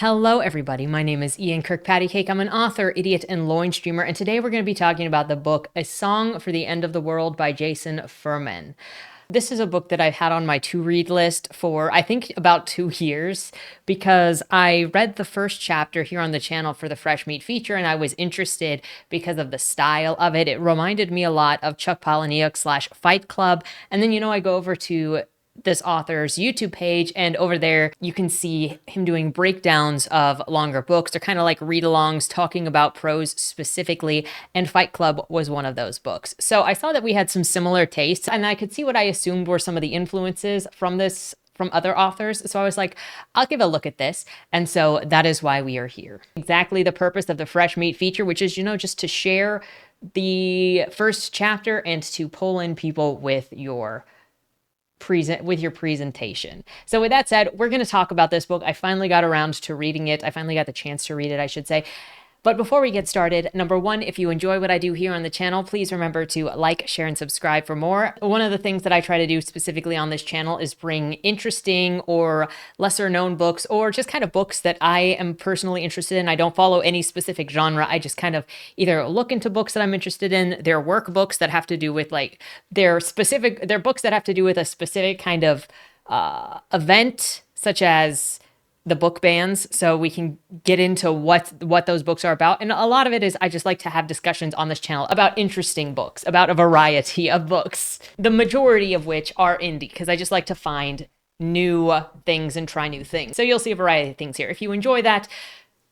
Hello, everybody. My name is Ian Kirkpatrick. I'm an author, idiot, and loin streamer, and today we're going to be talking about the book A Song for the End of the World by Jason Fuhrman. This is a book that I've had on my to-read list for, I think, about 2 years because I read the first chapter here on the channel for the Fresh Meat feature, and I was interested because of the style of it. It reminded me a lot of Chuck Palahniuk / Fight Club, and then, I go over to this author's YouTube page, and over there you can see him doing breakdowns of longer books. They're kind of like read-alongs talking about prose specifically, and Fight Club was one of those books. So I saw that we had some similar tastes, and I could see what I assumed were some of the influences from other authors. So I was like, I'll give a look at this. And so that is why we are here. Exactly the purpose of the Fresh Meat feature, which is, just to share the first chapter and to pull in people with your presentation. So with that said, we're going to talk about this book. I finally got around to reading it. I finally got the chance to read it, I should say. But before we get started, number one, if you enjoy what I do here on the channel, please remember to like, share, and subscribe for more. One of the things that I try to do specifically on this channel is bring interesting or lesser known books, or just kind of books that I am personally interested in. I don't follow any specific genre. I just kind of either look into books that I'm interested in. They're workbooks that have to do with they're books that have to do with a specific kind of event, such as the book bans, so we can get into what those books are about. And a lot of it is I just like to have discussions on this channel about interesting books, about a variety of books, the majority of which are indie, because I just like to find new things and try new things. So you'll see a variety of things here. If you enjoy that,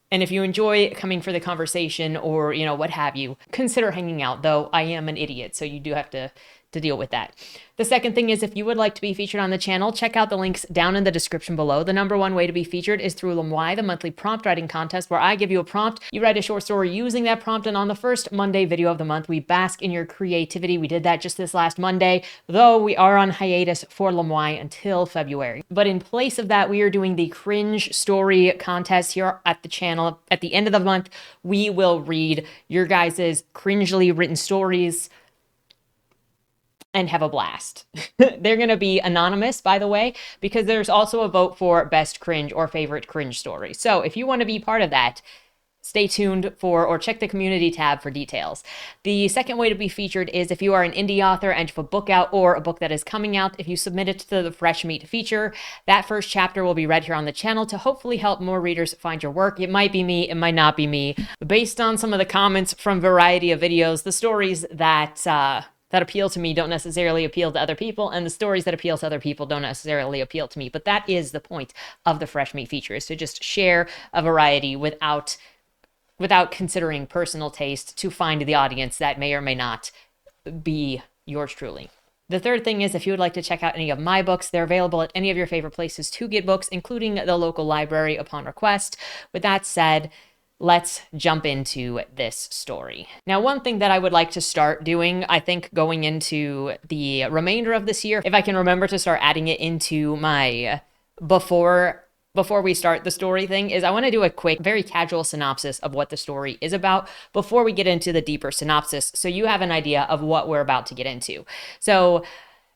and if you enjoy coming for the conversation or, what have you, consider hanging out, though I am an idiot, so you do have to deal with that. The second thing is, if you would like to be featured on the channel, check out the links down in the description below. The number one way to be featured is through Lemwy, the monthly prompt writing contest, where I give you a prompt, you write a short story using that prompt, and on the first Monday video of the month, we bask in your creativity. We did that just this last Monday, though we are on hiatus for Lemwy until February. But in place of that, we are doing the cringe story contest here at the channel. At the end of the month, we will read your guys' cringely written stories and have a blast. They're going to be anonymous, by the way, because there's also a vote for best cringe or favorite cringe story. So if you want to be part of that, stay tuned or check the community tab for details. The second way to be featured is if you are an indie author and you have a book out or a book that is coming out. If you submit it to the Fresh Meat feature, that first chapter will be read here on the channel to hopefully help more readers find your work. It might be me, it might not be me. Based on some of the comments from a variety of videos, the stories that appeal to me don't necessarily appeal to other people, and the stories that appeal to other people don't necessarily appeal to me. But that is the point of the Fresh Meat feature, is to just share a variety without considering personal taste, to find the audience that may or may not be yours truly. The third thing is, if you would like to check out any of my books, they're available at any of your favorite places to get books, including the local library upon request. With that said, let's jump into this story. Now, one thing that I would like to start doing, I think going into the remainder of this year, if I can remember to start adding it into my before we start the story thing, is I want to do a quick, very casual synopsis of what the story is about before we get into the deeper synopsis, so you have an idea of what we're about to get into. So,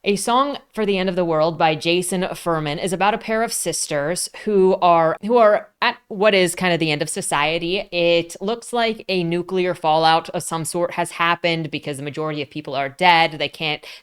A Song for the End of the World by Jason Fuhrman is about a pair of sisters who are at what is kind of the end of society. It looks like a nuclear fallout of some sort has happened because the majority of people are dead.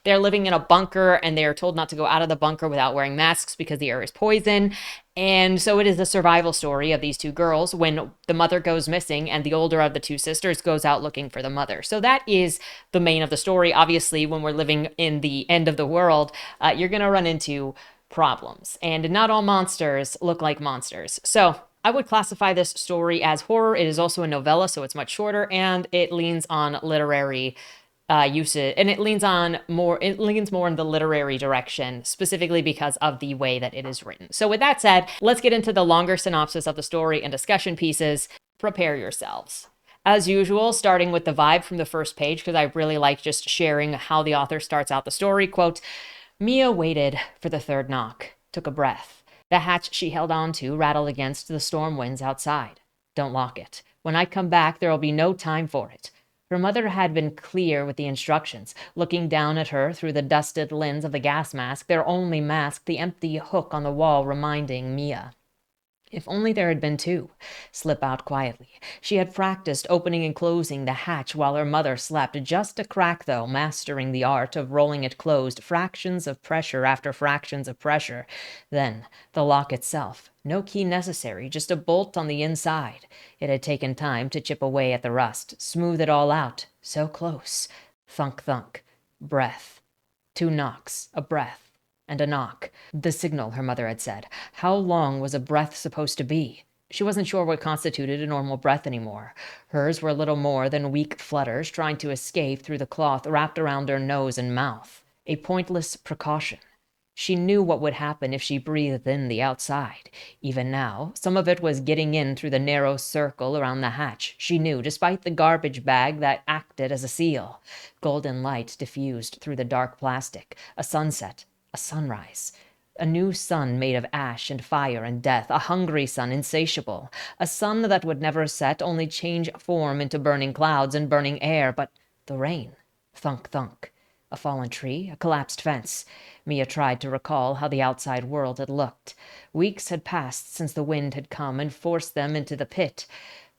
They're living in a bunker, and they are told not to go out of the bunker without wearing masks because the air is poison. And so it is the survival story of these two girls when the mother goes missing and the older of the two sisters goes out looking for the mother. So that is the main of the story. Obviously, when we're living in the end of the world, you're going to run into problems. And not all monsters look like monsters. So I would classify this story as horror. It is also a novella, so it's much shorter, and it leans on literary usage, and it leans more in the literary direction, specifically because of the way that it is written. So with that said, let's get into the longer synopsis of the story and discussion pieces. Prepare yourselves. As usual, starting with the vibe from the first page, because I really like just sharing how the author starts out the story. Quote, Mia waited for the third knock, took a breath. The hatch she held on to rattled against the storm winds outside. Don't lock it. When I come back, there will be no time for it. Her mother had been clear with the instructions, looking down at her through the dusted lens of the gas mask, their only mask, the empty hook on the wall reminding Mia. If only there had been two. Slip out quietly. She had practiced opening and closing the hatch while her mother slept. Just a crack, though, mastering the art of rolling it closed, fractions of pressure after fractions of pressure. Then, the lock itself. No key necessary, just a bolt on the inside. It had taken time to chip away at the rust, smooth it all out. So close. Thunk, thunk. Breath. Two knocks. A breath. And a knock. The signal, her mother had said. How long was a breath supposed to be? She wasn't sure what constituted a normal breath anymore. Hers were little more than weak flutters trying to escape through the cloth wrapped around her nose and mouth. A pointless precaution. She knew what would happen if she breathed in the outside. Even now, some of it was getting in through the narrow circle around the hatch. She knew, despite the garbage bag that acted as a seal. Golden light diffused through the dark plastic. A sunset. A sunrise. A new sun made of ash and fire and death. A hungry sun, insatiable. A sun that would never set, only change form into burning clouds and burning air. But the rain. Thunk, thunk. A fallen tree, a collapsed fence. Mia tried to recall how the outside world had looked. Weeks had passed since the wind had come and forced them into the pit.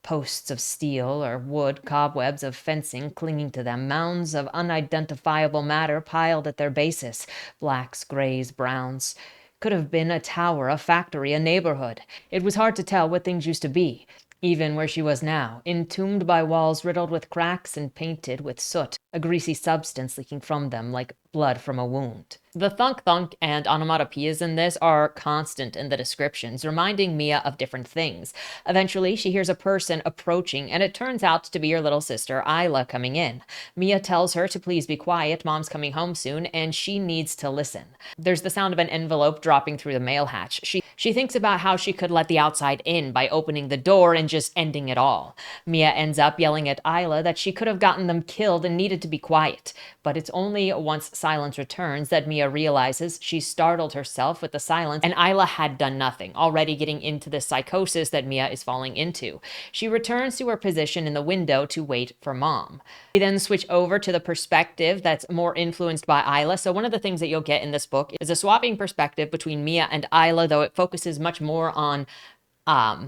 Posts of steel or wood, cobwebs of fencing clinging to them, mounds of unidentifiable matter piled at their bases, blacks, grays, browns. Could have been a tower, a factory, a neighborhood. It was hard to tell what things used to be, even where she was now, entombed by walls riddled with cracks and painted with soot, a greasy substance leaking from them like blood from a wound. The thunk-thunk and onomatopoeias in this are constant in the descriptions, reminding Mia of different things. Eventually, she hears a person approaching, and it turns out to be her little sister, Isla, coming in. Mia tells her to please be quiet, Mom's coming home soon, and she needs to listen. There's the sound of an envelope dropping through the mail hatch. She thinks about how she could let the outside in by opening the door and just ending it all. Mia ends up yelling at Isla that she could have gotten them killed and needed to be quiet. But it's only once silence returns that Mia realizes she startled herself with the silence, and Isla had done nothing, already getting into the psychosis that Mia is falling into. She returns to her position in the window to wait for Mom. We then switch over to the perspective that's more influenced by Isla. So one of the things that you'll get in this book is a swapping perspective between Mia and Isla, though it focuses much more on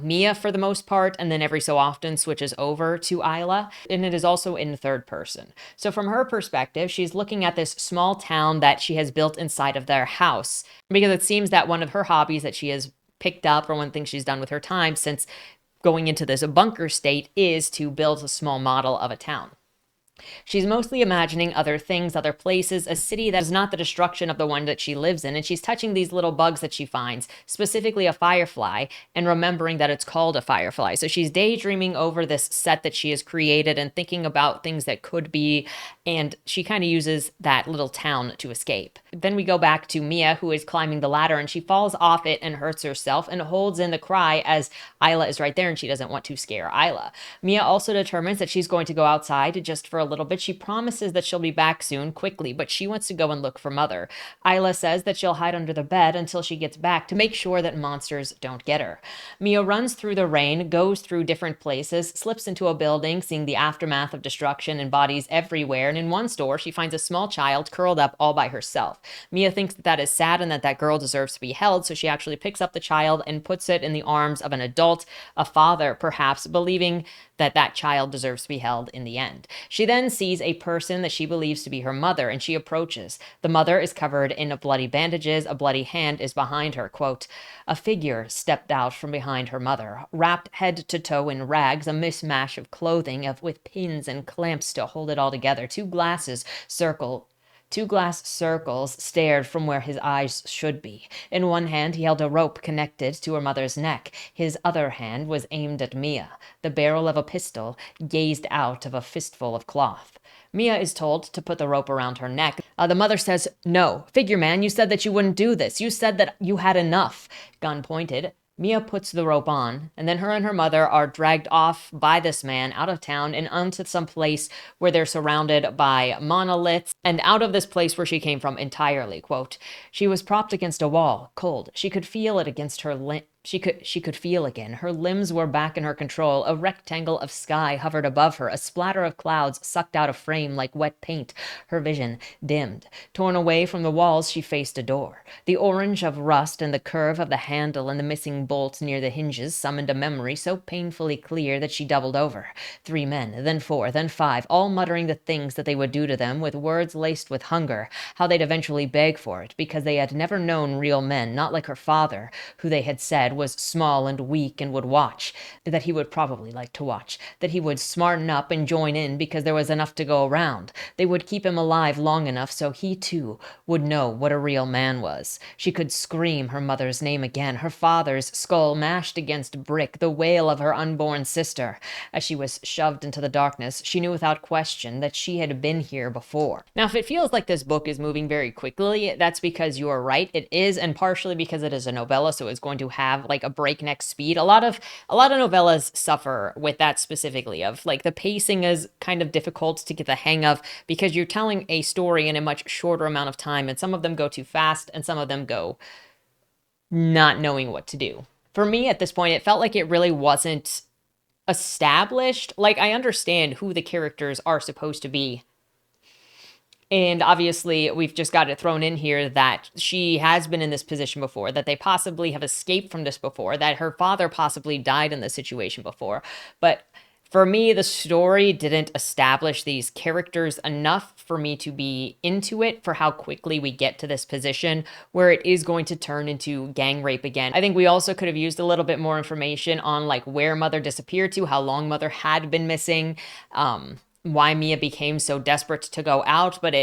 Mia for the most part, and then every so often switches over to Isla, and it is also in third person. So from her perspective, she's looking at this small town that she has built inside of their house, because it seems that one of her hobbies that she has picked up, or one thing she's done with her time since going into this bunker state, is to build a small model of a town. She's mostly imagining other things, other places, a city that is not the destruction of the one that she lives in, and she's touching these little bugs that she finds, specifically a firefly, and remembering that it's called a firefly. So she's daydreaming over this set that she has created and thinking about things that could be, and she kind of uses that little town to escape. Then we go back to Mia, who is climbing the ladder, and she falls off it and hurts herself and holds in the cry as Isla is right there and she doesn't want to scare Isla. Mia also determines that she's going to go outside just for a little bit. She promises that she'll be back soon, quickly, but she wants to go and look for Mother. Isla says that she'll hide under the bed until she gets back to make sure that monsters don't get her. Mia runs through the rain, goes through different places, slips into a building, seeing the aftermath of destruction and bodies everywhere, and in one store she finds a small child curled up all by herself. Mia thinks that is sad and that girl deserves to be held, so she actually picks up the child and puts it in the arms of an adult, a father perhaps, believing that child deserves to be held in the end. She then sees a person that she believes to be her mother, and she approaches. The mother is covered in bloody bandages. A bloody hand is behind her. Quote, a figure stepped out from behind her mother, wrapped head to toe in rags, a mishmash of clothing with pins and clamps to hold it all together. Two glass circles stared from where his eyes should be. In one hand, he held a rope connected to her mother's neck. His other hand was aimed at Mia. The barrel of a pistol gazed out of a fistful of cloth. Mia is told to put the rope around her neck. The mother says, no, figure man, you said that you wouldn't do this. You said that you had enough. Gun pointed. Mia puts the rope on, and then her and her mother are dragged off by this man out of town and onto some place where they're surrounded by monoliths, and out of this place where she came from entirely. Quote, she was propped against a wall, cold. She could feel it against her She could feel again. Her limbs were back in her control. A rectangle of sky hovered above her. A splatter of clouds sucked out a frame like wet paint. Her vision dimmed. Torn away from the walls, she faced a door. The orange of rust and the curve of the handle and the missing bolts near the hinges summoned a memory so painfully clear that she doubled over. 3 men, then 4, then 5, all muttering the things that they would do to them with words laced with hunger, how they'd eventually beg for it, because they had never known real men, not like her father, who they had said was small and weak and would watch, that he would probably like to watch, that he would smarten up and join in because there was enough to go around. They would keep him alive long enough so he too would know what a real man was. She could scream her mother's name again, her father's skull mashed against brick, the wail of her unborn sister. As she was shoved into the darkness, she knew without question that she had been here before. Now, if it feels like this book is moving very quickly, that's because you are right. It is, and partially because it is a novella, so it's going to have like a breakneck speed. A lot of novellas suffer with that specifically, of like the pacing is kind of difficult to get the hang of because you're telling a story in a much shorter amount of time, and some of them go too fast and some of them go not knowing what to do. For me at this point, it felt like it really wasn't established. Like, I understand who the characters are supposed to be, and obviously, we've just got it thrown in here that she has been in this position before, that they possibly have escaped from this before, that her father possibly died in this situation before. But for me, the story didn't establish these characters enough for me to be into it for how quickly we get to this position where it is going to turn into gang rape again. I think we also could have used a little bit more information on like where Mother disappeared to, how long Mother had been missing, why Mia became so desperate to go out, but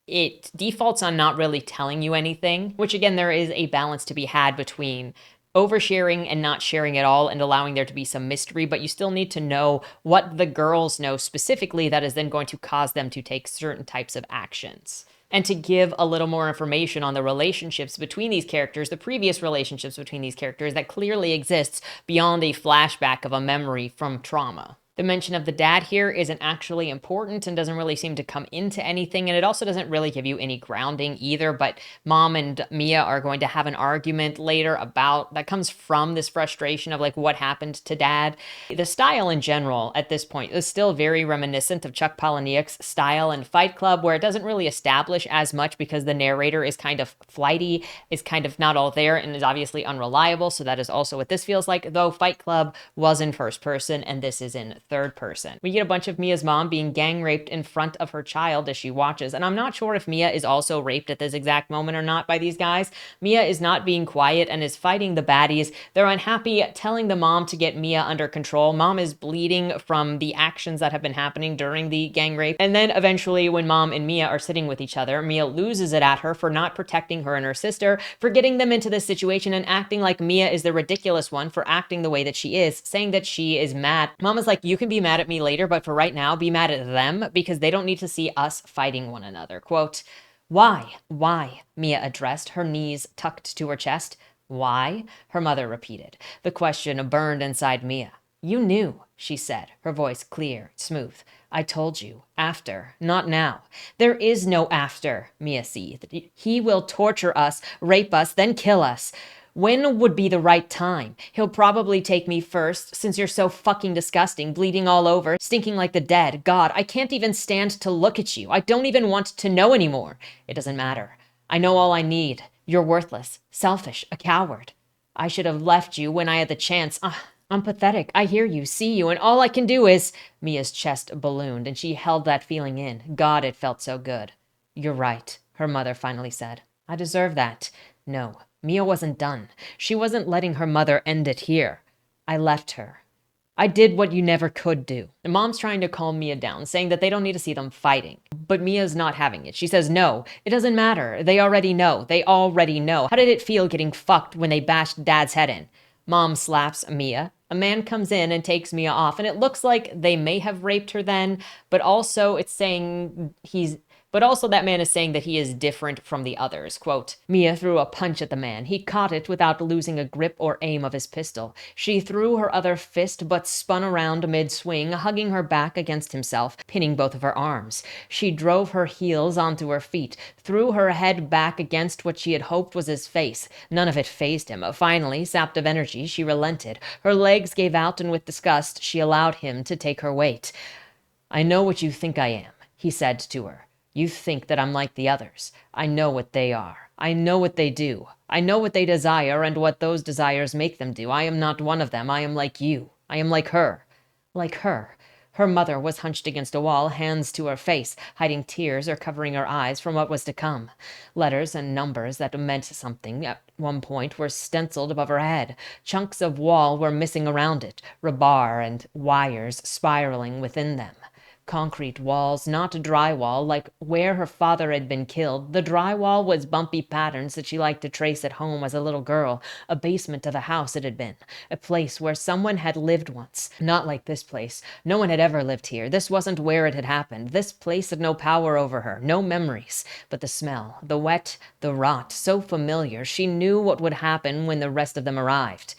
it defaults on not really telling you anything, which again, there is a balance to be had between oversharing and not sharing at all and allowing there to be some mystery, but you still need to know what the girls know specifically that is then going to cause them to take certain types of actions. And to give a little more information on the relationships between these characters, the previous relationships between these characters that clearly exists beyond a flashback of a memory from trauma. The mention of the dad here isn't actually important and doesn't really seem to come into anything, and it also doesn't really give you any grounding either, but Mom and Mia are going to have an argument later about that comes from this frustration of like what happened to Dad. The style in general at this point is still very reminiscent of Chuck Palahniuk's style in Fight Club, where it doesn't really establish as much because the narrator is kind of flighty, is kind of not all there, and is obviously unreliable, so that is also what this feels like, though Fight Club was in first person and this is in third person. We get a bunch of Mia's mom being gang raped in front of her child as she watches, and I'm not sure if Mia is also raped at this exact moment or not by these guys. Mia is not being quiet and is fighting the baddies. They're unhappy, telling the mom to get Mia under control. Mom is bleeding from the actions that have been happening during the gang rape, and then eventually when Mom and Mia are sitting with each other, Mia loses it at her for not protecting her and her sister, for getting them into this situation and acting like Mia is the ridiculous one for acting the way that she is, saying that she is mad. Mom is like, you can be mad at me later, but for right now, be mad at them because they don't need to see us fighting one another. Quote, "Why? Why?" Mia addressed, her knees tucked to her chest. "Why?" her mother repeated. The question burned inside Mia. "You knew," she said, her voice clear, smooth. "I told you. After, not now." "There is no after," Mia seethed. "He will torture us, rape us, then kill us. When would be the right time? He'll probably take me first, since you're so fucking disgusting, bleeding all over, stinking like the dead. God, I can't even stand to look at you. I don't even want to know anymore. It doesn't matter. I know all I need. You're worthless, selfish, a coward. I should have left you when I had the chance. I'm pathetic. I hear you, see you, and all I can do is..." Mia's chest ballooned, and she held that feeling in. God, it felt so good. "You're right," her mother finally said. "I deserve that." No. Mia wasn't done. She wasn't letting her mother end it here. "I left her. I did what you never could do." And Mom's trying to calm Mia down, saying that they don't need to see them fighting. But Mia's not having it. She says, "No, it doesn't matter. They already know. They already know. How did it feel getting fucked when they bashed Dad's head in?" Mom slaps Mia. A man comes in and takes Mia off, and it looks like they may have raped her then, but also it's saying But also that man is saying that he is different from the others. Quote, Mia threw a punch at the man. He caught it without losing a grip or aim of his pistol. She threw her other fist but spun around mid-swing, hugging her back against himself, pinning both of her arms. She drove her heels onto her feet, threw her head back against what she had hoped was his face. None of it fazed him. Finally, sapped of energy, she relented. Her legs gave out, and with disgust, she allowed him to take her weight. I know what you think I am, he said to her. You think that I'm like the others. I know what they are. I know what they do. I know what they desire and what those desires make them do. I am not one of them. I am like you. I am like her. Like her. Her mother was hunched against a wall, hands to her face, hiding tears or covering her eyes from what was to come. Letters and numbers that meant something at one point were stenciled above her head. Chunks of wall were missing around it, rebar and wires spiraling within them. Concrete walls, not drywall, like where her father had been killed. The drywall was bumpy patterns that she liked to trace at home as a little girl. A basement of a house it had been. A place where someone had lived once. Not like this place. No one had ever lived here. This wasn't where it had happened. This place had no power over her, no memories. But the smell, the wet, the rot, so familiar. She knew what would happen when the rest of them arrived.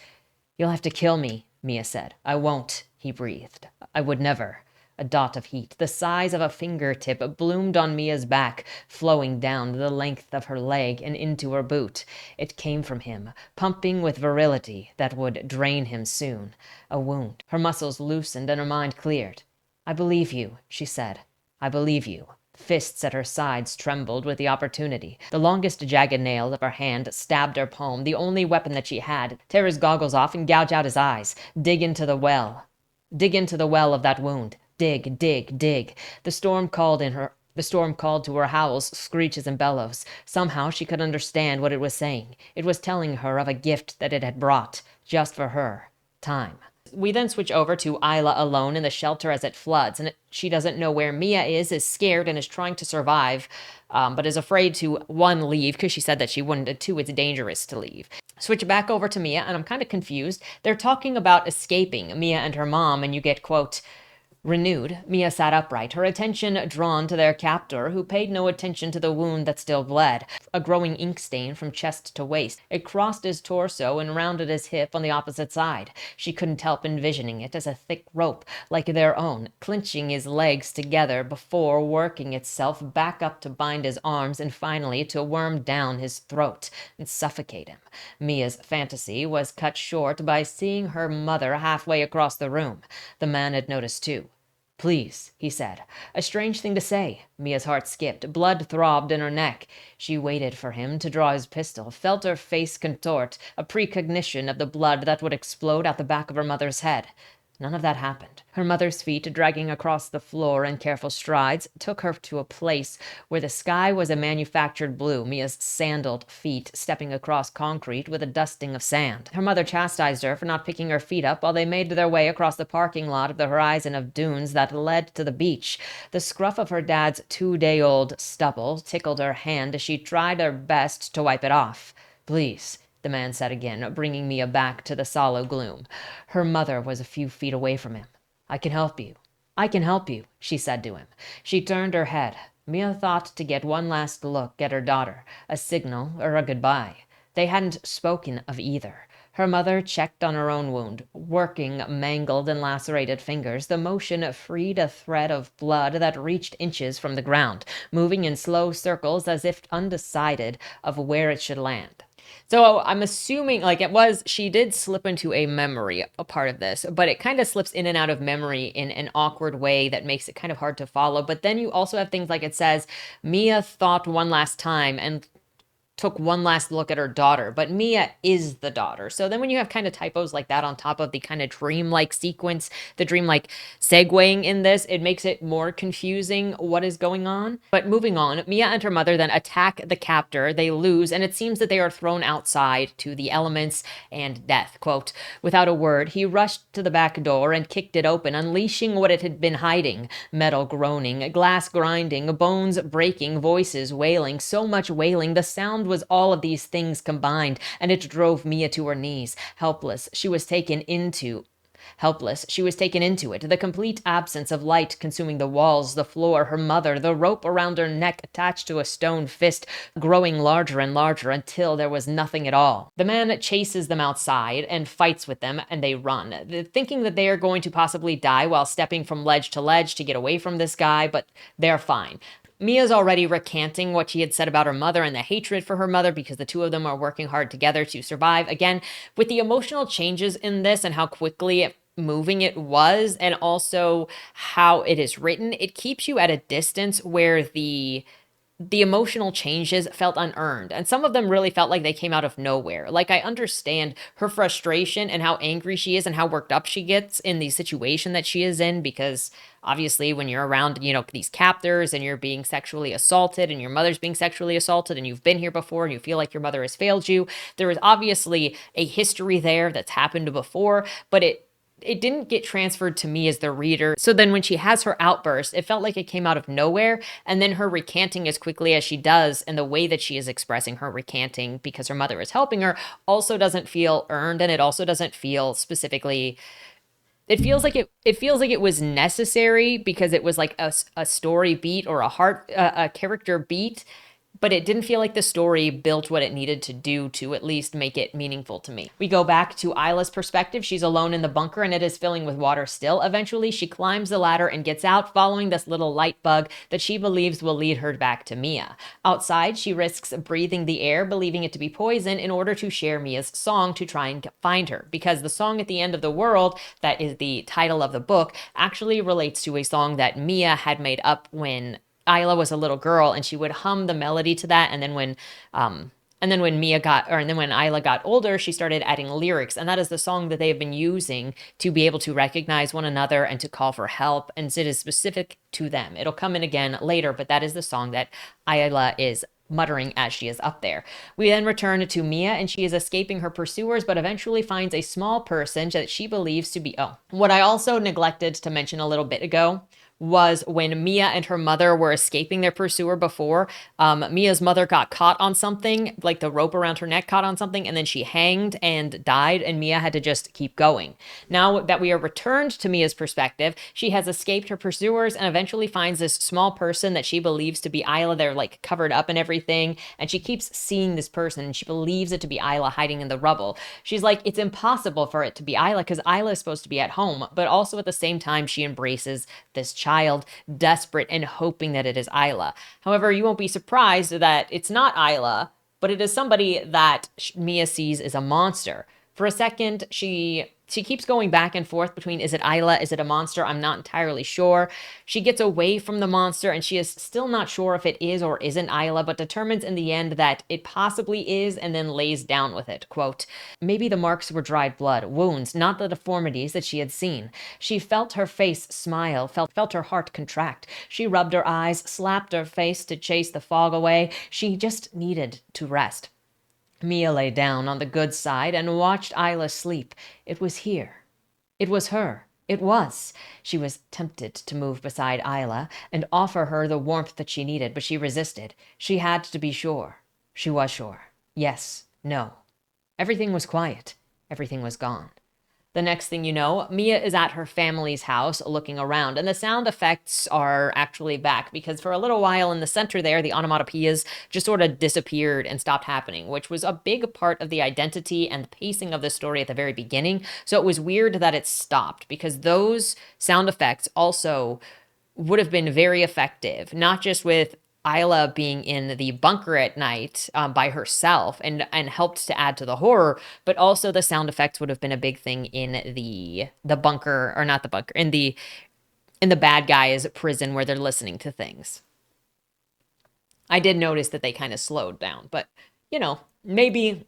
You'll have to kill me, Mia said. I won't, he breathed. I would never. A dot of heat, the size of a fingertip, bloomed on Mia's back, flowing down the length of her leg and into her boot. It came from him, pumping with virility that would drain him soon. A wound. Her muscles loosened and her mind cleared. I believe you, she said. I believe you. Fists at her sides trembled with the opportunity. The longest jagged nail of her hand stabbed her palm, the only weapon that she had. Tear his goggles off and gouge out his eyes. Dig into the well. Dig into the well of that wound. Dig, dig, dig. The storm called to her howls, screeches, and bellows. Somehow she could understand what it was saying. It was telling her of a gift that it had brought, just for her. Time. We then switch over to Isla alone in the shelter as it floods, and she doesn't know where Mia is scared and is trying to survive, but is afraid to, one, leave, because she said that she wouldn't, and two, it's dangerous to leave. Switch back over to Mia, and I'm kind of confused. They're talking about escaping, Mia and her mom, and you get, quote, renewed, Mia sat upright, her attention drawn to their captor, who paid no attention to the wound that still bled. A growing ink stain from chest to waist. It crossed his torso and rounded his hip on the opposite side. She couldn't help envisioning it as a thick rope, like their own, clinching his legs together before working itself back up to bind his arms and finally to worm down his throat and suffocate him. Mia's fantasy was cut short by seeing her mother halfway across the room. The man had noticed too. Please, he said. A strange thing to say. Mia's heart skipped. Blood throbbed in her neck. She waited for him to draw his pistol, felt her face contort, a precognition of the blood that would explode out the back of her mother's head. None of that happened. Her mother's feet, dragging across the floor in careful strides, took her to a place where the sky was a manufactured blue, Mia's sandaled feet stepping across concrete with a dusting of sand. Her mother chastised her for not picking her feet up while they made their way across the parking lot of the horizon of dunes that led to the beach. The scruff of her dad's 2-day-old stubble tickled her hand as she tried her best to wipe it off. Please, the man said again, bringing Mia back to the sallow gloom. Her mother was a few feet away from him. I can help you. I can help you, she said to him. She turned her head. Mia thought to get one last look at her daughter, a signal or a goodbye. They hadn't spoken of either. Her mother checked on her own wound, working mangled and lacerated fingers. The motion freed a thread of blood that reached inches from the ground, moving in slow circles as if undecided of where it should land. So I'm assuming, she did slip into a memory, a part of this, but it kind of slips in and out of memory in an awkward way that makes it kind of hard to follow. But then you also have things like it says, Mia thought one last time and took one last look at her daughter, but Mia is the daughter. So then when you have kind of typos like that on top of the kind of dreamlike sequence, the dreamlike segueing in this, it makes it more confusing what is going on. But moving on, Mia and her mother then attack the captor. They lose, and it seems that they are thrown outside to the elements and death. Quote, without a word, he rushed to the back door and kicked it open, unleashing what it had been hiding. Metal groaning, glass grinding, bones breaking, voices wailing, so much wailing. The sound was all of these things combined, and it drove Mia to her knees. Helpless, she was taken into Helpless, she was taken into it. The complete absence of light consuming the walls, the floor, her mother, the rope around her neck attached to a stone fist, growing larger and larger until there was nothing at all. The man chases them outside and fights with them, and they run, thinking that they are going to possibly die while stepping from ledge to ledge to get away from this guy, but they're fine. Mia's already recanting what she had said about her mother and the hatred for her mother because the two of them are working hard together to survive. Again, with the emotional changes in this and how quickly moving it was, and also how it is written, it keeps you at a distance where the emotional changes felt unearned, and some of them really felt like they came out of nowhere. Like, I understand her frustration and how angry she is and how worked up she gets in the situation that she is in, because obviously when you're around, these captors and you're being sexually assaulted and your mother's being sexually assaulted and you've been here before and you feel like your mother has failed you, there is obviously a history there that's happened before, but it didn't get transferred to me as the reader. So then when she has her outburst, it felt like it came out of nowhere. And then her recanting as quickly as she does, and the way that she is expressing her recanting because her mother is helping her, also doesn't feel earned. And it also doesn't feel specifically, it feels like it was necessary because it was like a story beat or a character beat. But it didn't feel like the story built what it needed to do to at least make it meaningful to me. We go back to Isla's perspective. She's alone in the bunker and it is filling with water still. Eventually, she climbs the ladder and gets out, following this little light bug that she believes will lead her back to Mia. Outside, she risks breathing the air, believing it to be poison, in order to share Mia's song to try and find her. Because the song at the end of the world, that is the title of the book, actually relates to a song that Mia had made up when Isla was a little girl, and she would hum the melody to that. And then when Isla got older, she started adding lyrics, and that is the song that they have been using to be able to recognize one another and to call for help. And it is specific to them. It'll come in again later, but that is the song that Isla is muttering as she is up there. We then return to Mia, and she is escaping her pursuers, but eventually finds a small person that she believes to be, what I also neglected to mention a little bit ago was when Mia and her mother were escaping their pursuer before, Mia's mother got caught on something, like the rope around her neck caught on something, and then she hanged and died, and Mia had to just keep going. Now that we are returned to Mia's perspective, she has escaped her pursuers and eventually finds this small person that she believes to be Isla. They're like covered up and everything, and she keeps seeing this person, and she believes it to be Isla hiding in the rubble. She's like, it's impossible for it to be Isla because Isla is supposed to be at home, but also at the same time, she embraces this child, desperate and hoping that it is Isla. However, you won't be surprised that it's not Isla, but it is somebody that Mia sees as a monster. For a second, she keeps going back and forth between, is it Isla? Is it a monster? I'm not entirely sure. She gets away from the monster, and she is still not sure if it is or isn't Isla, but determines in the end that it possibly is, and then lays down with it. Quote, maybe the marks were dried blood, wounds, not the deformities that she had seen. She felt her face smile, felt her heart contract. She rubbed her eyes, slapped her face to chase the fog away. She just needed to rest. Mia lay down on the good side and watched Isla sleep. It was here. It was her. It was. She was tempted to move beside Isla and offer her the warmth that she needed, but she resisted. She had to be sure. She was sure. Yes. No. Everything was quiet. Everything was gone. The next thing you know, Mia is at her family's house looking around, and the sound effects are actually back, because for a little while in the center there, the onomatopoeias just sort of disappeared and stopped happening, which was a big part of the identity and the pacing of the story at the very beginning. So it was weird that it stopped, because those sound effects also would have been very effective, not just with Isla being in the bunker at night by herself and helped to add to the horror, but also the sound effects would have been a big thing in the bunker, or not the bunker, in the bad guys' prison where they're listening to things. I did notice that they kind of slowed down, but maybe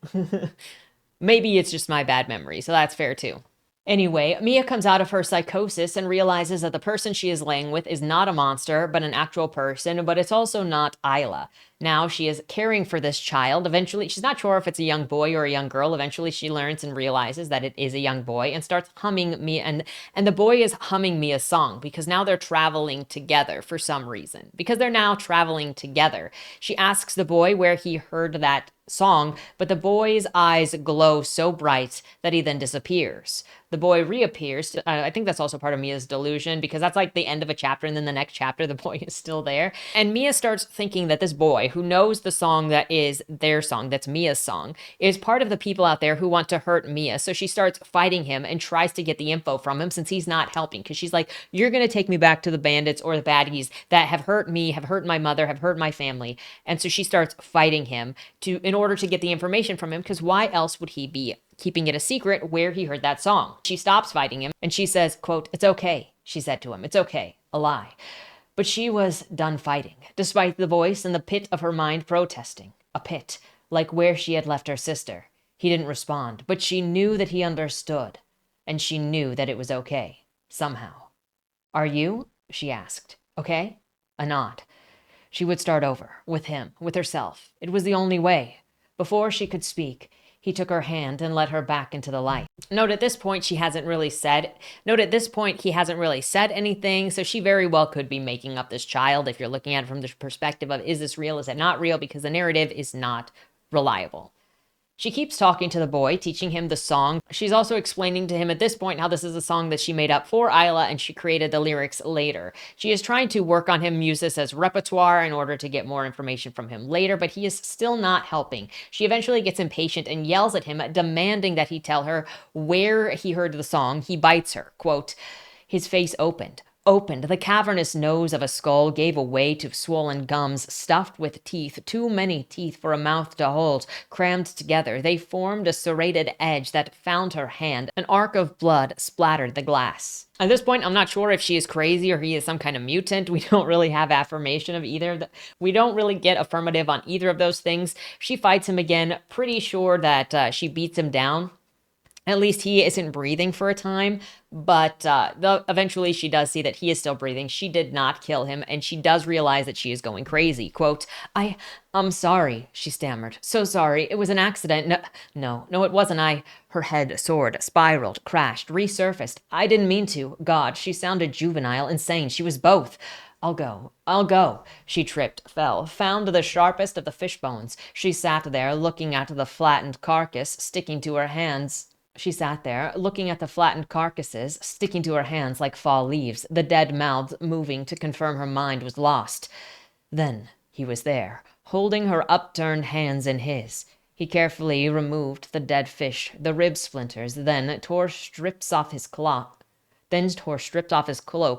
maybe it's just my bad memory, so that's fair too. Anyway, Mia comes out of her psychosis and realizes that the person she is laying with is not a monster, but an actual person, but it's also not Isla. Now she is caring for this child. Eventually, she's not sure if it's a young boy or a young girl. Eventually, she learns and realizes that it is a young boy and starts humming Mia, and the boy is humming Mia's song, because now they're traveling together for some reason. Because they're now traveling together. She asks the boy where he heard that song, but the boy's eyes glow so bright that he then disappears. The boy reappears. I think that's also part of Mia's delusion, because that's like the end of a chapter, and then the next chapter, the boy is still there. And Mia starts thinking that this boy, who knows the song that is their song, that's Mia's song, is part of the people out there who want to hurt Mia. So she starts fighting him and tries to get the info from him, since he's not helping, because she's like, you're going to take me back to the bandits or the baddies that have hurt me, have hurt my mother, have hurt my family. And so she starts fighting him in order to get the information from him, because why else would he be keeping it a secret where he heard that song? She stops fighting him and she says, quote, "It's okay," she said to him. "It's okay." A lie. But she was done fighting, despite the voice in the pit of her mind protesting. A pit, like where she had left her sister. He didn't respond, but she knew that he understood, and she knew that it was okay, somehow. "Are you?" she asked. "Okay?" A nod. She would start over, with him, with herself. It was the only way. Before she could speak, he took her hand and led her back into the light. Note at this point he hasn't really said anything, so she very well could be making up this child if you're looking at it from the perspective of, is this real, is it not real, because the narrative is not reliable. She keeps talking to the boy, teaching him the song. She's also explaining to him at this point how this is a song that she made up for Isla, and she created the lyrics later. She is trying to work on him, use this as repertoire in order to get more information from him later, but he is still not helping. She eventually gets impatient and yells at him, demanding that he tell her where he heard the song. He bites her. Quote, "His face opened. The cavernous nose of a skull gave way to swollen gums stuffed with teeth, too many teeth for a mouth to hold. Crammed together, they formed a serrated edge that found her hand. An arc of blood splattered the glass." At this point, I'm not sure if she is crazy or he is some kind of mutant. We don't really have affirmation of either. We don't really get affirmative on either of those things. She fights him again, pretty sure that she beats him down. At least he isn't breathing for a time, but eventually she does see that he is still breathing. She did not kill him, and she does realize that she is going crazy. Quote, I'm sorry," she stammered. "So sorry. It was an accident. No, it wasn't. Her head soared, spiraled, crashed, resurfaced. I didn't mean to. God, she sounded juvenile, insane. She was both. I'll go. She tripped, fell, found the sharpest of the fish bones. She sat there, looking at the flattened carcass, sticking to her hands. She sat there, looking at the flattened carcasses, sticking to her hands like fall leaves, the dead mouths moving to confirm her mind was lost. Then he was there, holding her upturned hands in his. He carefully removed the dead fish, the rib splinters, then tore strips off his cloak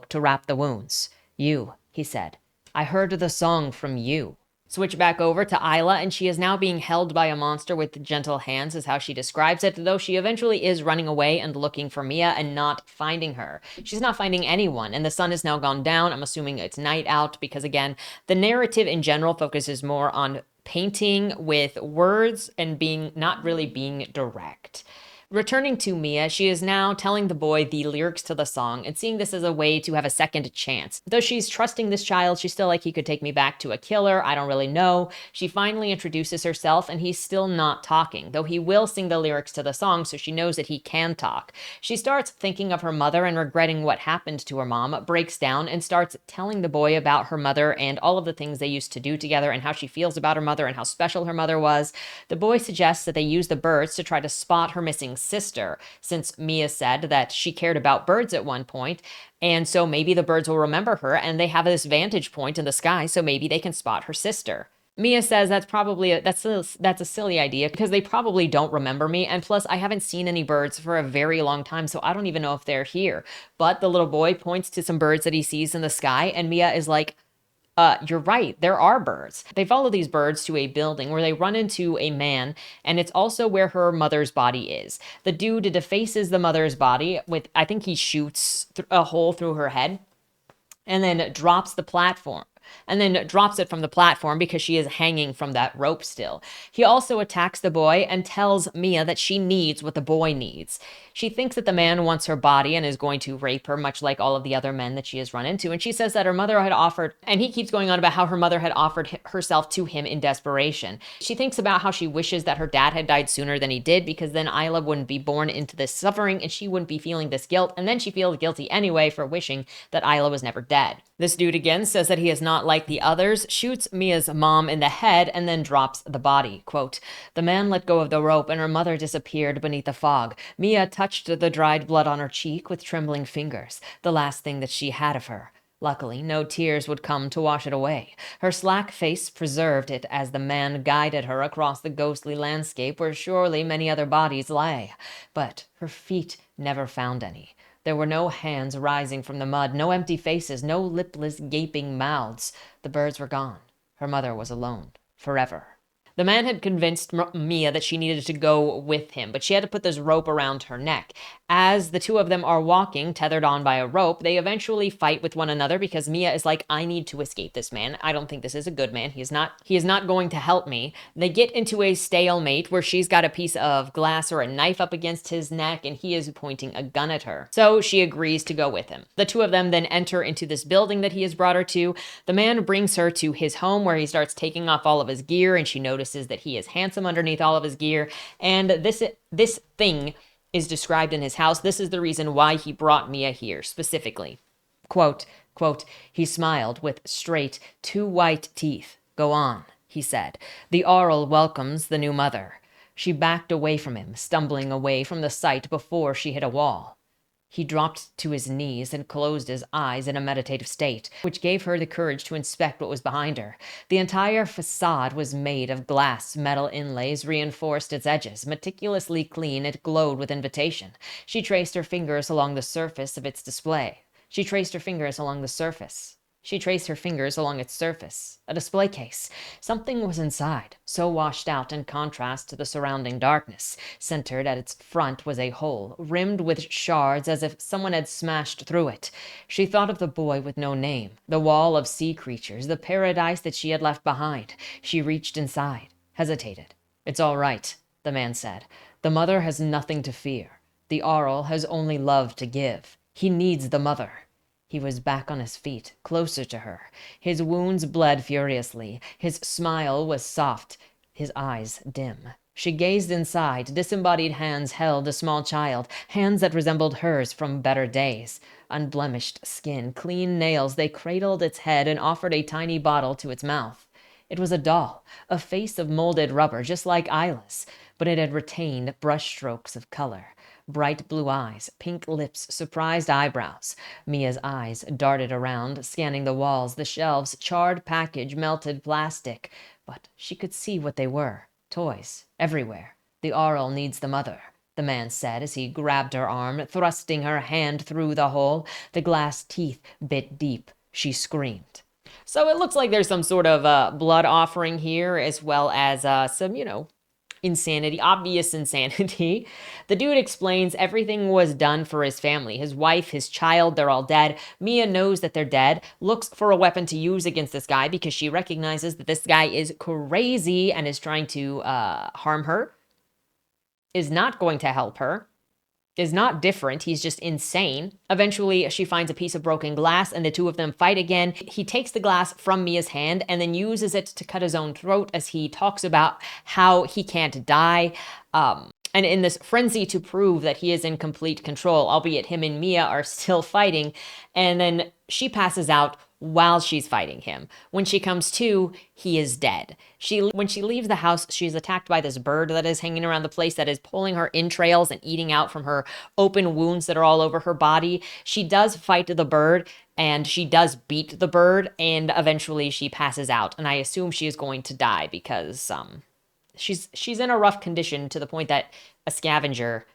to wrap the wounds. "You," he said. "I heard the song from you." Switch back over to Isla, and she is now being held by a monster with gentle hands, is how she describes it, though she eventually is running away and looking for Mia and not finding her. She's not finding anyone, and the sun has now gone down. I'm assuming it's night out, because again, the narrative in general focuses more on painting with words and not really being direct. Returning to Mia, she is now telling the boy the lyrics to the song and seeing this as a way to have a second chance. Though she's trusting this child, she's still like, he could take me back to a killer. I don't really know. She finally introduces herself, and he's still not talking, though he will sing the lyrics to the song, so she knows that he can talk. She starts thinking of her mother and regretting what happened to her mom, breaks down, and starts telling the boy about her mother and all of the things they used to do together and how she feels about her mother and how special her mother was. The boy suggests that they use the birds to try to spot her missing sister, since Mia said that she cared about birds at one point, and so maybe the birds will remember her, and they have this vantage point in the sky, so maybe they can spot her sister. Mia says that's a silly idea, because they probably don't remember me, and plus I haven't seen any birds for a very long time, so I don't even know if they're here. But the little boy points to some birds that he sees in the sky, and Mia is like, you're right, there are birds. They follow these birds to a building where they run into a man, and it's also where her mother's body is. The dude defaces the mother's body with, I think he shoots a hole through her head, and then drops it from the platform because she is hanging from that rope still. He also attacks the boy and tells Mia that she needs what the boy needs. She thinks that the man wants her body and is going to rape her, much like all of the other men that she has run into. And she says that her mother had offered, and he keeps going on about how her mother had offered herself to him in desperation. She thinks about how she wishes that her dad had died sooner than he did, because then Isla wouldn't be born into this suffering and she wouldn't be feeling this guilt. And then she feels guilty anyway for wishing that Isla was never dead. This dude again says that he has not not like the others, shoots Mia's mom in the head and then drops the body. Quote, the man let go of the rope and her mother disappeared beneath the fog. Mia touched the dried blood on her cheek with trembling fingers, the last thing that she had of her. Luckily, no tears would come to wash it away. Her slack face preserved it as the man guided her across the ghostly landscape where surely many other bodies lay. But her feet never found any. There were no hands rising from the mud, no empty faces, no lipless, gaping mouths. The birds were gone. Her mother was alone, forever. The man had convinced Mia that she needed to go with him, but she had to put this rope around her neck. As the two of them are walking, tethered on by a rope, they eventually fight with one another because Mia is like, I need to escape this man. I don't think this is a good man. He is not going to help me. They get into a stalemate where she's got a piece of glass or a knife up against his neck and he is pointing a gun at her. So she agrees to go with him. The two of them then enter into this building that he has brought her to. The man brings her to his home where he starts taking off all of his gear and she notices that he is handsome underneath all of his gear, and this thing is described in his house. This is the reason why he brought Mia here specifically. Quote, he smiled with straight, too white teeth. Go on, he said. The Arl welcomes the new mother. She backed away from him, stumbling away from the sight before she hit a wall. He dropped to his knees and closed his eyes in a meditative state, which gave her the courage to inspect what was behind her. The entire facade was made of glass. Metal inlays reinforced its edges. Meticulously clean, it glowed with invitation. She traced her fingers along the surface of its display. She traced her fingers along its surface. A display case. Something was inside, so washed out in contrast to the surrounding darkness. Centered at its front was a hole, rimmed with shards as if someone had smashed through it. She thought of the boy with no name, the wall of sea creatures, the paradise that she had left behind. She reached inside, hesitated. It's all right, the man said. The mother has nothing to fear. The Arl has only love to give. He needs the mother. He was back on his feet, closer to her. His wounds bled furiously. His smile was soft, his eyes dim. She gazed inside. Disembodied hands held a small child, hands that resembled hers from better days. Unblemished skin, clean nails, they cradled its head and offered a tiny bottle to its mouth. It was a doll, a face of molded rubber, just like Isla's, but it had retained brushstrokes of color. Bright blue eyes, pink lips, surprised eyebrows. Mia's eyes darted around, scanning the walls, the shelves, charred package, melted plastic. But she could see what they were. Toys, everywhere. The Arl needs the mother, the man said as he grabbed her arm, thrusting her hand through the hole. The glass teeth bit deep. She screamed. So it looks like there's some sort of blood offering here, as well as some, insanity, obvious insanity. The dude explains everything was done for his family, his wife, his child, they're all dead. Mia knows that they're dead, looks for a weapon to use against this guy because she recognizes that this guy is crazy and is trying to harm her, is not going to help her, is not different. He's just insane. Eventually, she finds a piece of broken glass and the two of them fight again. He takes the glass from Mia's hand and then uses it to cut his own throat as he talks about how he can't die. And in this frenzy to prove that he is in complete control, albeit him and Mia are still fighting. And then she passes out while she's fighting him. When she comes to, he is dead. When she leaves the house, she's attacked by this bird that is hanging around the place that is pulling her entrails and eating out from her open wounds that are all over her body. She does fight the bird and she does beat the bird and eventually she passes out. And I assume she is going to die because she's in a rough condition to the point that a scavenger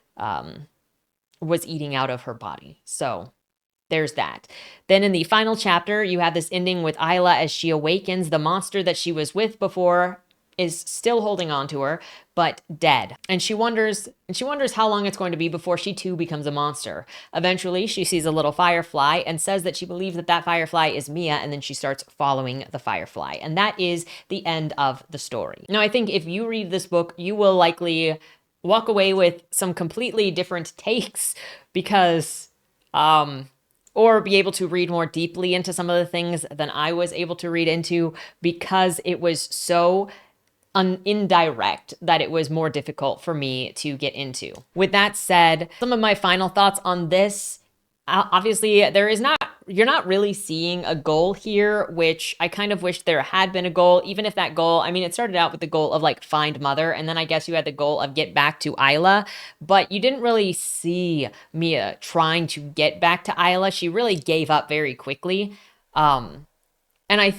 was eating out of her body. So there's that. Then in the final chapter, you have this ending with Isla as she awakens. The monster that she was with before is still holding on to her, but dead. And she wonders how long it's going to be before she too becomes a monster. Eventually, she sees a little firefly and says that she believes that firefly is Mia, and then she starts following the firefly. And that is the end of the story. Now, I think if you read this book, you will likely walk away with some completely different takes because or be able to read more deeply into some of the things than I was able to read into because it was so indirect that it was more difficult for me to get into. With that said, some of my final thoughts on this, obviously there is not you're not really seeing a goal here, which I kind of wish there had been a goal, even if that goal, I mean, it started out with the goal of like find mother, and then I guess you had the goal of get back to Isla, but you didn't really see Mia trying to get back to Isla. She really gave up very quickly. And I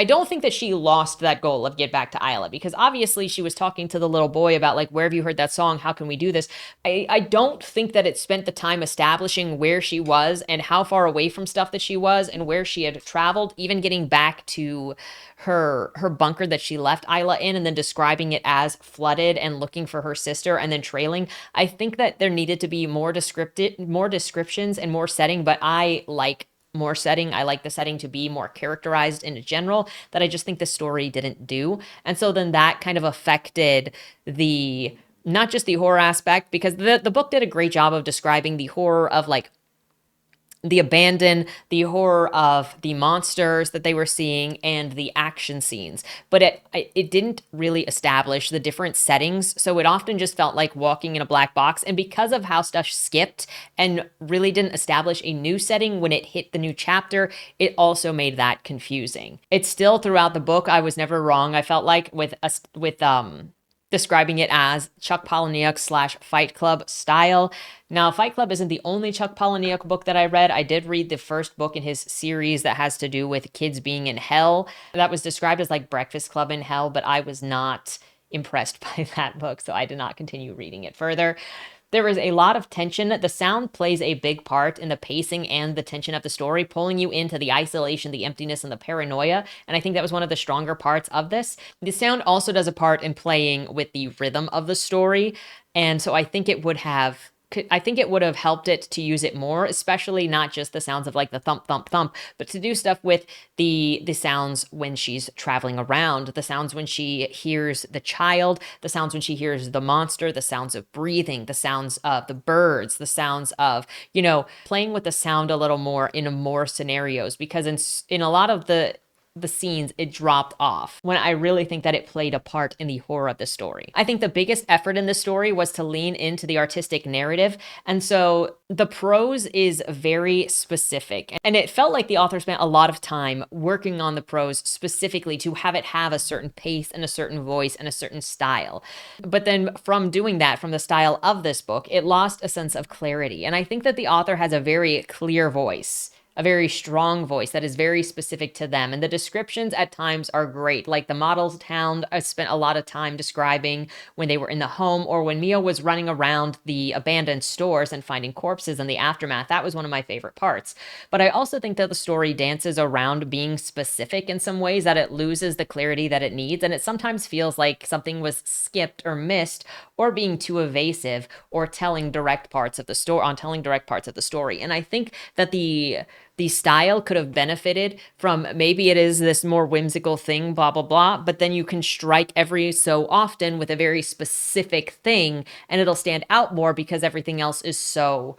don't think that she lost that goal of get back to Isla, because obviously she was talking to the little boy about like, where have you heard that song? How can we do this? I don't think that it spent the time establishing where she was and how far away from stuff that she was and where she had traveled, even getting back to her bunker that she left Isla in, and then describing it as flooded and looking for her sister and then trailing. I think that there needed to be more descriptions and more setting, but I like more setting. I like the setting to be more characterized in general, that I just think the story didn't do. And so then that kind of affected the, not just the horror aspect, because the book did a great job of describing the horror of like the abandon, the horror of the monsters that they were seeing, and the action scenes. But it didn't really establish the different settings, so it often just felt like walking in a black box. And because of how stuff skipped and really didn't establish a new setting when it hit the new chapter, it also made that confusing. It's still throughout the book, I was never wrong, I felt like, with describing it as Chuck Palahniuk / Fight Club style. Now, Fight Club isn't the only Chuck Palahniuk book that I read. I did read the first book in his series that has to do with kids being in hell. That was described as like Breakfast Club in hell, but I was not impressed by that book, so I did not continue reading it further. There is a lot of tension. The sound plays a big part in the pacing and the tension of the story, pulling you into the isolation, the emptiness, and the paranoia. And I think that was one of the stronger parts of this. The sound also does a part in playing with the rhythm of the story. And so I think it would have helped it to use it more, especially not just the sounds of like the thump, thump, thump, but to do stuff with the sounds when she's traveling around, the sounds when she hears the child, the sounds when she hears the monster, the sounds of breathing, the sounds of the birds, the sounds of, playing with the sound a little more in more scenarios, because in a lot of the scenes, it dropped off when I really think that it played a part in the horror of the story. I think the biggest effort in the story was to lean into the artistic narrative. And so the prose is very specific. And it felt like the author spent a lot of time working on the prose specifically to have it have a certain pace and a certain voice and a certain style. But then from doing that, from the style of this book, it lost a sense of clarity. And I think that the author has a very clear voice, a very strong voice that is very specific to them. And the descriptions at times are great. Like the model town, I spent a lot of time describing when they were in the home, or when Mia was running around the abandoned stores and finding corpses in the aftermath. That was one of my favorite parts. But I also think that the story dances around being specific in some ways, that it loses the clarity that it needs. And it sometimes feels like something was skipped or missed, or being too evasive, or telling direct parts of the story. And I think that the style could have benefited from, maybe it is this more whimsical thing, blah, blah, blah, but then you can strike every so often with a very specific thing, and it'll stand out more because everything else is so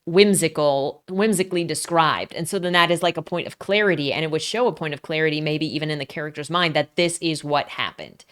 whimsically described. And so then that is like a point of clarity, and it would show a point of clarity, maybe even in the character's mind, that this is what happened.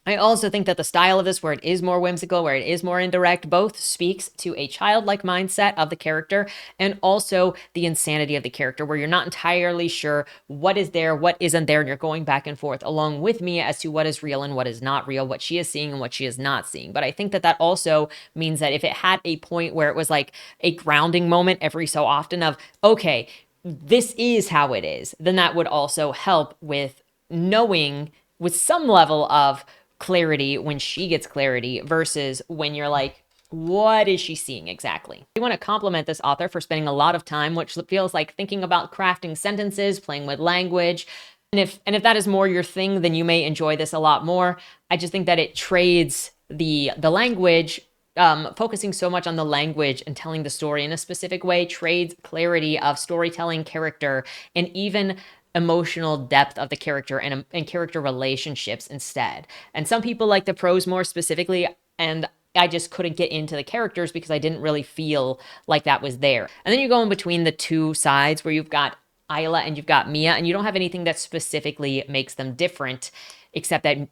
I also think that the style of this, where it is more whimsical, where it is more indirect, both speaks to a childlike mindset of the character, and also the insanity of the character, where you're not entirely sure what is there, what isn't there, and you're going back and forth along with me as to what is real and what is not real, what she is seeing and what she is not seeing. But I think that that also means that if it had a point where it was like a grounding moment every so often of, okay, this is how it is, then that would also help with knowing with some level of clarity when she gets clarity, versus when you're like, what is she seeing exactly? I want to compliment this author for spending a lot of time, which feels like thinking about crafting sentences, playing with language. And if that is more your thing, then you may enjoy this a lot more. I just think that it trades the language, focusing so much on the language and telling the story in a specific way, trades clarity of storytelling, character, and even emotional depth of the character and character relationships instead. And some people like the prose more specifically, and I just couldn't get into the characters because I didn't really feel like that was there. And then you go in between the two sides, where you've got Isla and you've got Mia, and you don't have anything that specifically makes them different, except that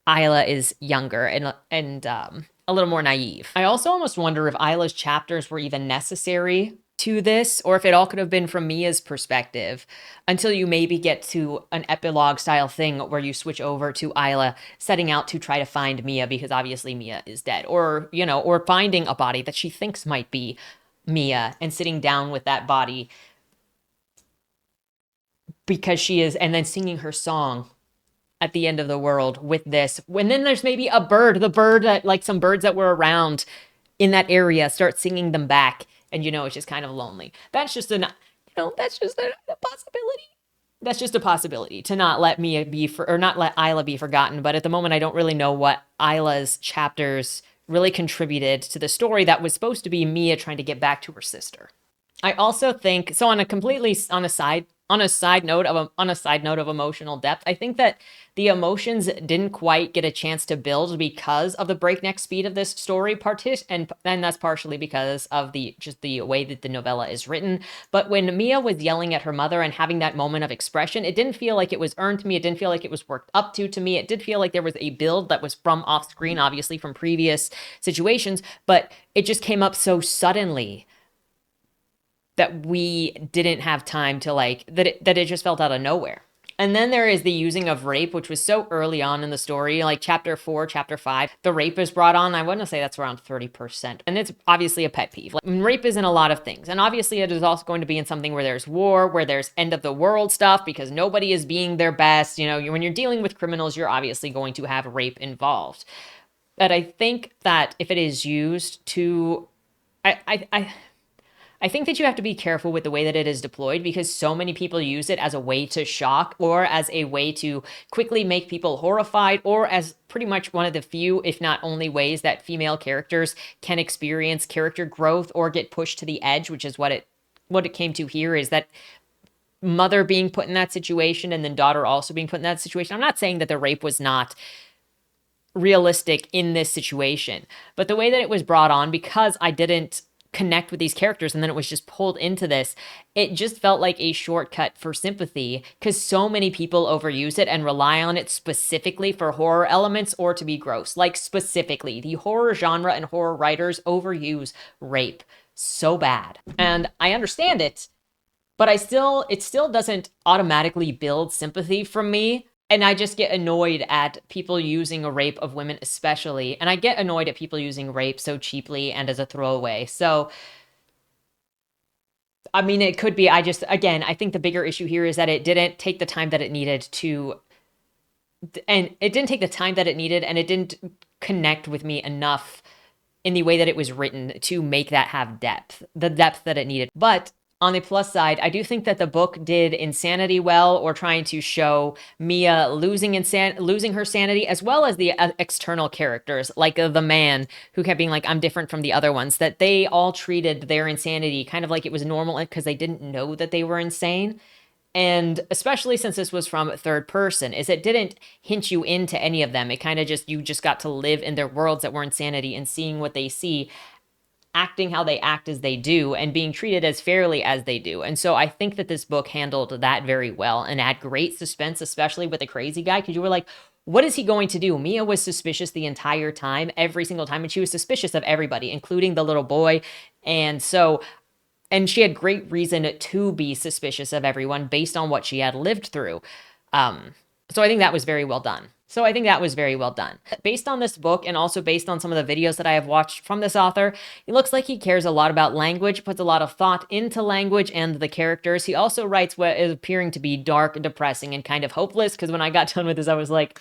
Isla is younger and a little more naive. I also almost wonder if Isla's chapters were even necessary. to this, or if it all could have been from Mia's perspective, until you maybe get to an epilogue style thing where you switch over to Isla setting out to try to find Mia, because obviously Mia is dead, or, you know, or finding a body that she thinks might be Mia and sitting down with that body because she is, and then singing her song at the end of the world with this. When then there's maybe a bird, the bird that, like, some birds that were around in that area start singing them back, and, you know, it's just kind of lonely. That's just that's just a possibility. That's just a possibility, to not let Mia be or not let Isla be forgotten. But at the moment, I don't really know what Isla's chapters really contributed to the story that was supposed to be Mia trying to get back to her sister. I also think, so on a side note of emotional depth, I think that the emotions didn't quite get a chance to build because of the breakneck speed of this story, and that's partially because of the way that the novella is written. But when Mia was yelling at her mother and having that moment of expression, it didn't feel like it was earned to me. It didn't feel like it was worked up to me. It did feel like there was a build that was from off screen, obviously from previous situations, but it just came up so suddenly that we didn't have time to, like, that it just felt out of nowhere. And then there is the using of rape, which was so early on in the story, like chapter 4, chapter 5, the rape is brought on. I want to say that's around 30%. And it's obviously a pet peeve. Like, rape is in a lot of things. And obviously it is also going to be in something where there's war, where there's end of the world stuff, because nobody is being their best. You know, when you're dealing with criminals, you're obviously going to have rape involved. But I think that if it is used to, I think that you have to be careful with the way that it is deployed, because so many people use it as a way to shock, or as a way to quickly make people horrified, or as pretty much one of the few, if not only, ways that female characters can experience character growth or get pushed to the edge, which is what it came to here, is that mother being put in that situation and then daughter also being put in that situation. I'm not saying that the rape was not realistic in this situation, but the way that it was brought on, because I didn't connect with these characters and then it was just pulled into this, it just felt like a shortcut for sympathy, because so many people overuse it and rely on it specifically for horror elements or to be gross. Like, specifically, the horror genre and horror writers overuse rape so bad. And I understand it, but it still doesn't automatically build sympathy from me. And I just get annoyed at people using a rape of women, especially. And I get annoyed at people using rape so cheaply and as a throwaway. So, I mean, it could be, I think the bigger issue here is that it didn't take the time that it needed and it didn't connect with me enough in the way that it was written to make that have the depth that it needed. But on the plus side, I do think that the book did insanity well, or trying to show Mia losing her sanity, as well as the external characters, like the man who kept being like, I'm different from the other ones, that they all treated their insanity kind of like it was normal because they didn't know that they were insane. And especially since this was from third person, is it didn't hint you into any of them. It kind of you just got to live in their worlds that were insanity and seeing what they see, acting how they act as they do, and being treated as fairly as they do. And so I think that this book handled that very well and had great suspense, especially with the crazy guy, because you were like, what is he going to do? Mia was suspicious the entire time, every single time, and she was suspicious of everybody, including the little boy. And she had great reason to be suspicious of everyone based on what she had lived through. So I think that was very well done. Based on this book, and also based on some of the videos that I have watched from this author, it looks like he cares a lot about language, puts a lot of thought into language and the characters. He also writes what is appearing to be dark, depressing, and kind of hopeless, because when I got done with this, I was like,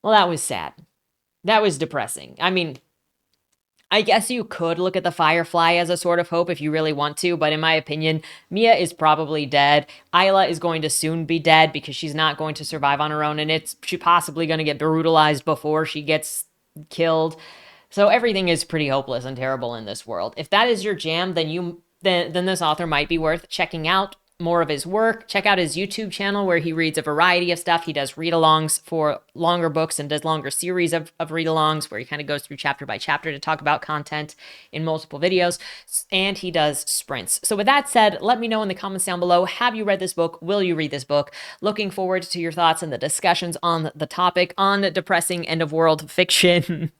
well, that was sad. That was depressing. I mean, I guess you could look at the Firefly as a sort of hope if you really want to, but in my opinion, Mia is probably dead. Isla is going to soon be dead because she's not going to survive on her own, and she's possibly going to get brutalized before she gets killed. So everything is pretty hopeless and terrible in this world. If that is your jam, then this author might be worth checking out more of his work. Check out his YouTube channel where he reads a variety of stuff. He does read-alongs for longer books and does longer series of read-alongs where he kind of goes through chapter by chapter to talk about content in multiple videos. And he does sprints. So with that said, let me know in the comments down below, have you read this book? Will you read this book? Looking forward to your thoughts and the discussions on the topic on depressing end of world fiction.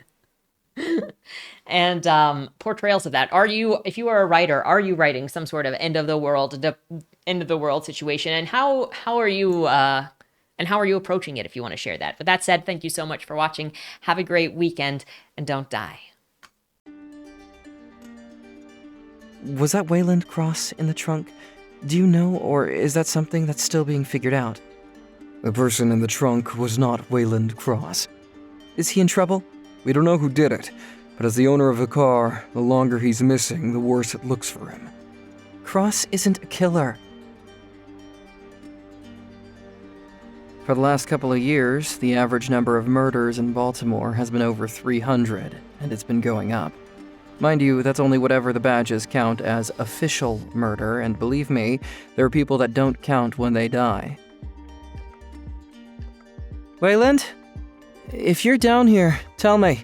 And portrayals of that. If you are a writer, are you writing some sort of end of the world situation? And how are you approaching it? If you want to share that. But that said, thank you so much for watching. Have a great weekend, and don't die. Was that Wayland Cross in the trunk? Do you know, or is that something that's still being figured out? The person in the trunk was not Wayland Cross. Is he in trouble? We don't know who did it, but as the owner of the car, the longer he's missing, the worse it looks for him. Cross isn't a killer. For the last couple of years, the average number of murders in Baltimore has been over 300, and it's been going up. Mind you, that's only whatever the badges count as official murder, and believe me, there are people that don't count when they die. Wayland? If you're down here, tell me.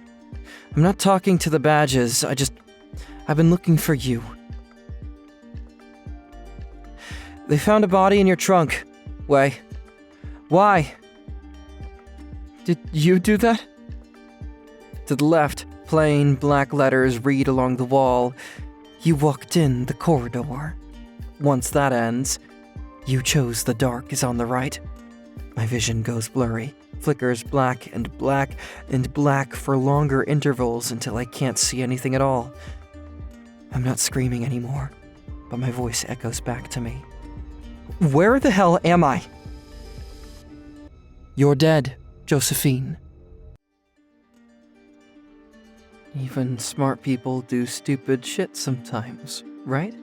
I'm not talking to the badges, I've been looking for you. They found a body in your trunk. Why? Did you do that? To the left, plain black letters read along the wall. You walked in the corridor. Once that ends, you chose the dark is on the right. My vision goes blurry, flickers black and black and black for longer intervals until I can't see anything at all. I'm not screaming anymore, but my voice echoes back to me. Where the hell am I? You're dead, Josephine. Even smart people do stupid shit sometimes, right?